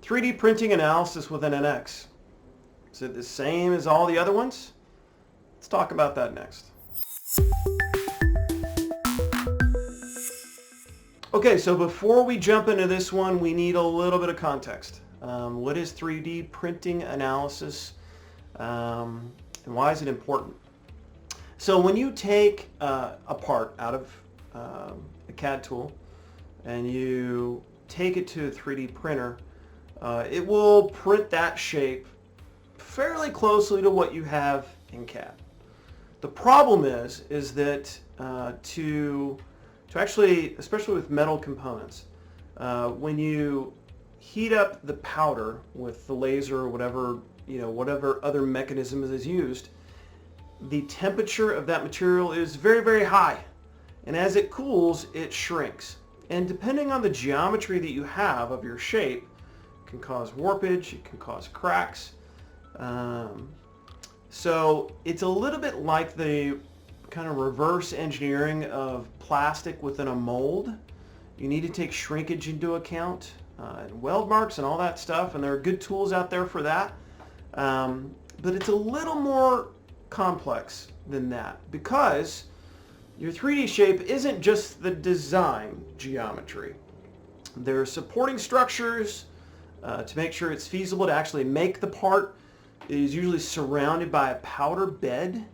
3D printing analysis with an NX. Is it the same as all the other ones? Let's talk about that next. Okay, so before we jump into this one, we need a little bit of context. What is 3D printing analysis, and why is it important? So when you take a part out of a CAD tool and you take it to a 3D printer, it will print that shape fairly closely to what you have in CAD. The problem is that to actually, especially with metal components, when you heat up the powder with the laser or whatever other mechanism is used, the temperature of that material is very, very high. And as it cools, it shrinks. And depending on the geometry that you have of your shape, it can cause warpage, it can cause cracks. So it's a little bit like the kind of reverse engineering of plastic within a mold. You need to take shrinkage into account, and weld marks and all that stuff, and there are good tools out there for that. But it's a little more complex than that, because your 3D shape isn't just the design geometry. There are supporting structures to make sure it's feasible to actually make the part. It is usually surrounded by a powder bed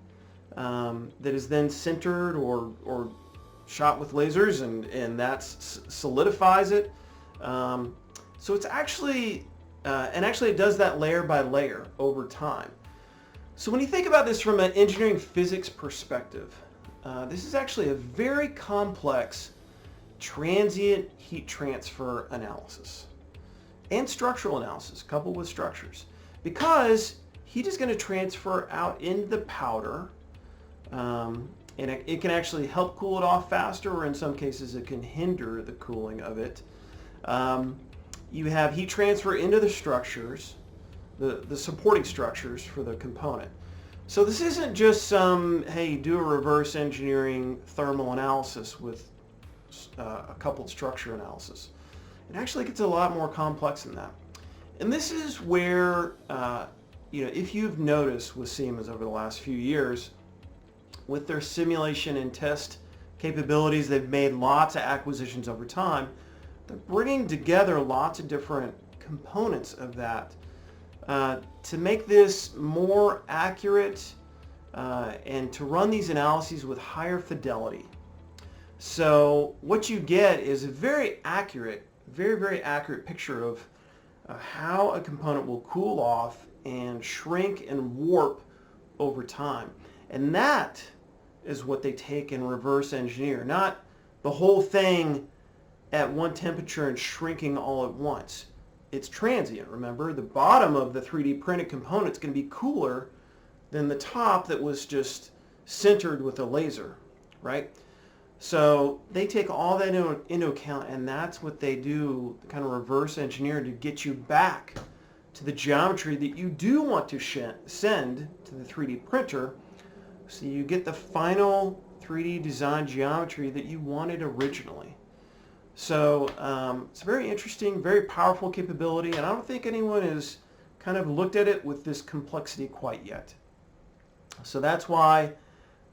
that is then centered or shot with lasers, and that solidifies it. So it's actually, it does that layer by layer over time. So when you think about this from an engineering physics perspective, this is actually a very complex transient heat transfer analysis and structural analysis coupled with structures, because heat is going to transfer out into the powder, and it can actually help cool it off faster, or in some cases it can hinder the cooling of it. You have heat transfer into the structures, the supporting structures for the component. So this isn't just some, hey, do a reverse engineering thermal analysis with a coupled structure analysis. It actually gets a lot more complex than that. And this is where, if you've noticed with Siemens over the last few years, with their simulation and test capabilities, they've made lots of acquisitions over time. They're bringing together lots of different components of that to make this more accurate and to run these analyses with higher fidelity. So what you get is a very accurate, very, very accurate picture of how a component will cool off and shrink and warp over time. And that is what they take and reverse engineer, not the whole thing at one temperature and shrinking all at once. It's transient, remember? The bottom of the 3D printed component is going to be cooler than the top that was just centered with a laser, right? So they take all that into account, and that's what they do, kind of reverse engineer to get you back to the geometry that you do want to send to the 3D printer, so you get the final 3D design geometry that you wanted originally. So it's a very interesting, very powerful capability, and I don't think anyone has kind of looked at it with this complexity quite yet. So that's why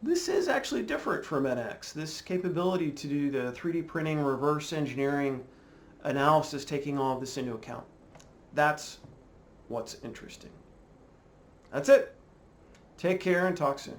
this is actually different from NX. This capability to do the 3D printing, reverse engineering analysis, taking all of this into account. That's what's interesting. That's it. Take care and talk soon.